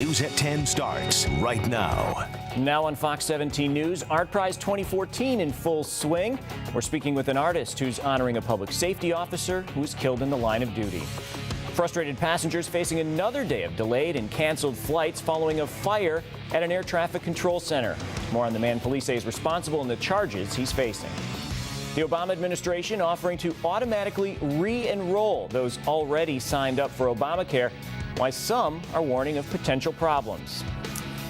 News at 10 starts right now. Now on Fox 17 News, Art Prize 2014 in full swing. We're speaking with an artist who's honoring a public safety officer who was killed in the line of duty. Frustrated passengers facing another day of delayed and canceled flights following a fire at an air traffic control center. More on the man police say is responsible and the charges he's facing. The Obama administration offering to automatically re-enroll those already signed up for Obamacare, why some are warning of potential problems.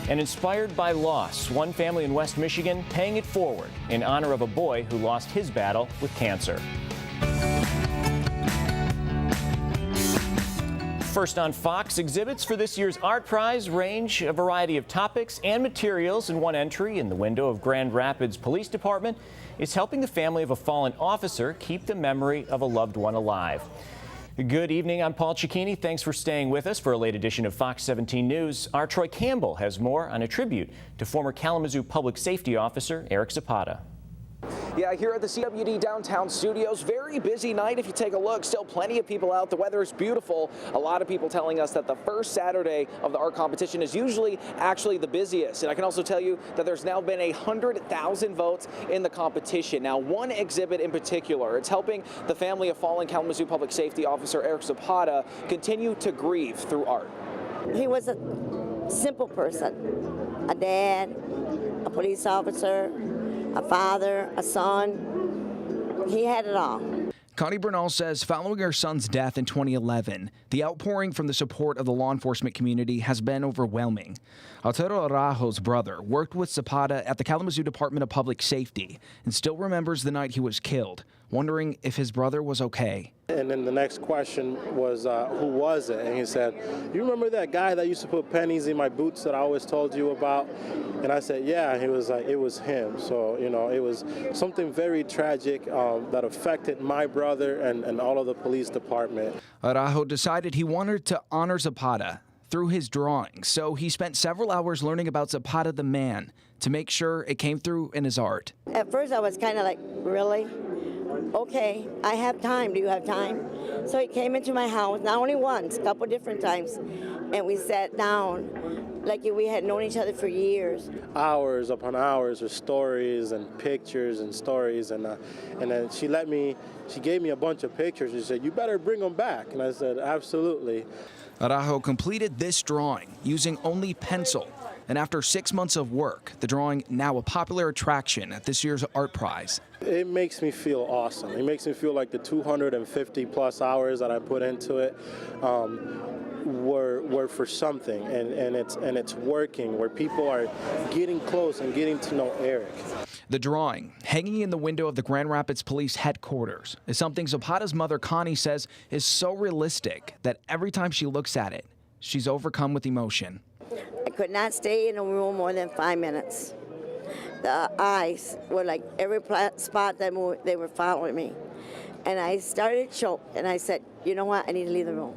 And inspired by loss, one family in West Michigan paying it forward in honor of a boy who lost his battle with cancer. First on Fox, exhibits for this year's Art Prize range a variety of topics and materials, and one entry in the window of Grand Rapids Police Department is helping the family of a fallen officer keep the memory of a loved one alive. Good evening, I'm Paul Cicchini. Thanks for staying with us for a late edition of Fox 17 News. Our Troy Campbell has more on a tribute to former Kalamazoo Public Safety Officer Eric Zapata. Yeah, here at the CWD downtown studios, very busy night. If you take a look, still plenty of people out. The weather is beautiful. A lot of people telling us that the first Saturday of the art competition is usually actually the busiest. And I can also tell you that there's now been 100,000 votes in the competition. Now, one exhibit in particular, it's helping the family of fallen Kalamazoo Public Safety Officer Eric Zapata continue to grieve through art. He was a simple person, a dad, a police officer, a father, a son. He had it all. Connie Bernal says following her son's death in 2011, the outpouring from the support of the law enforcement community has been overwhelming. Arturo Araujo's brother worked with Zapata at the Kalamazoo Department of Public Safety and still remembers the night he was killed, wondering if his brother was okay. And then the next question was, who was it? And he said, you remember that guy that used to put pennies in my boots that I always told you about? And I said, yeah. And he was like, it was him. So, you know, it was something very tragic that affected my brother and all of the police department. Araujo decided he wanted to honor Zapata through his drawing, so he spent several hours learning about Zapata the man to make sure it came through in his art. At first I was kind of like, really? Okay, I have time. Do you have time? So he came into my house, not only once, a couple different times, and we sat down like we had known each other for years. Hours upon hours of stories and pictures and stories, and then she gave me a bunch of pictures. She said, you better bring them back. And I said, absolutely. Araujo completed this drawing using only pencil. And after 6 months of work, the drawing now a popular attraction at this year's Art Prize. It makes me feel awesome. It makes me feel like the 250 plus hours that I put into it were for something, and it's working, where people are getting close and getting to know Eric. The drawing, hanging in the window of the Grand Rapids Police headquarters, is something Zapata's mother, Connie, says is so realistic that every time she looks at it, she's overcome with emotion. I could not stay in a room more than 5 minutes. The eyes were like every spot that moved, they were following me. And I started to choke, and I said, you know what, I need to leave the room.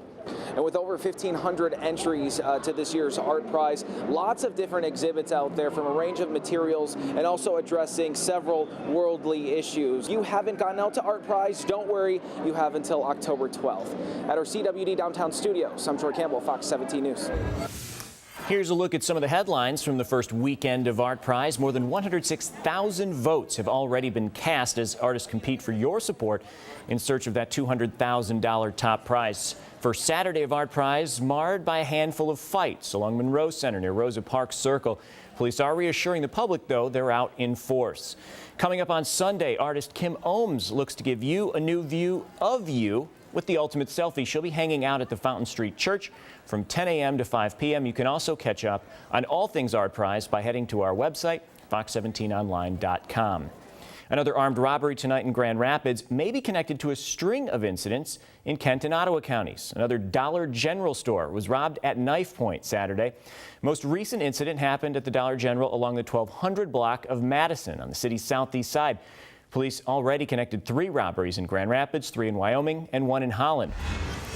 And with over 1,500 entries to this year's Art Prize, lots of different exhibits out there from a range of materials and also addressing several worldly issues. If you haven't gotten out to Art Prize, don't worry, you have until October 12th. At our CWD downtown studios, I'm Troy Campbell, Fox 17 News. Here's a look at some of the headlines from the first weekend of Art Prize. More than 106,000 votes have already been cast as artists compete for your support in search of that $200,000 top prize. First Saturday of Art Prize marred by a handful of fights along Monroe Center near Rosa Parks Circle. Police are reassuring the public, though, they're out in force. Coming up on Sunday, artist Kim Ohms looks to give you a new view of you with the ultimate selfie. She'll be hanging out at the Fountain Street Church from 10 a.m. to 5 p.m. You can also catch up on all things Art Prize by heading to our website, fox17online.com. Another armed robbery tonight in Grand Rapids may be connected to a string of incidents in Kent and Ottawa counties. Another Dollar General store was robbed at knife point Saturday. Most recent incident happened at the Dollar General along the 1200 block of Madison on the city's southeast side. Police already connected 3 robberies in Grand Rapids, 3 in Wyoming, and 1 in Holland.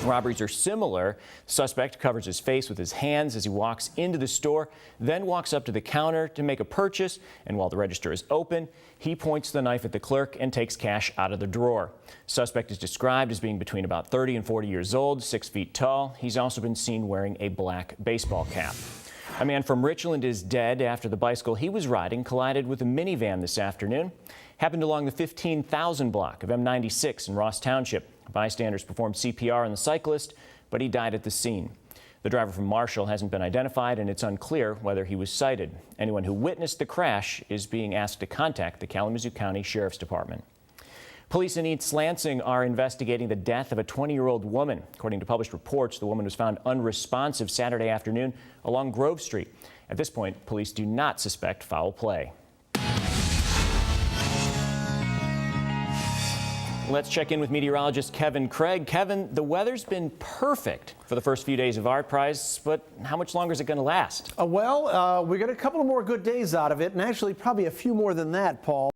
Robberies are similar. Suspect covers his face with his hands as he walks into the store, then walks up to the counter to make a purchase, and while the register is open, he points the knife at the clerk and takes cash out of the drawer. Suspect is described as being between about 30 and 40 years old, 6 feet tall. He's also been seen wearing a black baseball cap. A man from Richland is dead after the bicycle he was riding collided with a minivan this afternoon. Happened along the 15,000 block of M96 in Ross Township. Bystanders performed CPR on the cyclist, but he died at the scene. The driver from Marshall hasn't been identified, and it's unclear whether he was cited. Anyone who witnessed the crash is being asked to contact the Kalamazoo County Sheriff's Department. Police in East Lansing are investigating the death of a 20-year-old woman. According to published reports, the woman was found unresponsive Saturday afternoon along Grove Street. At this point, police do not suspect foul play. Let's check in with meteorologist Kevin Craig. Kevin, the weather's been perfect for the first few days of Art Prize, but how much longer is it going to last? We got a couple of more good days out of it, and actually probably a few more than that, Paul.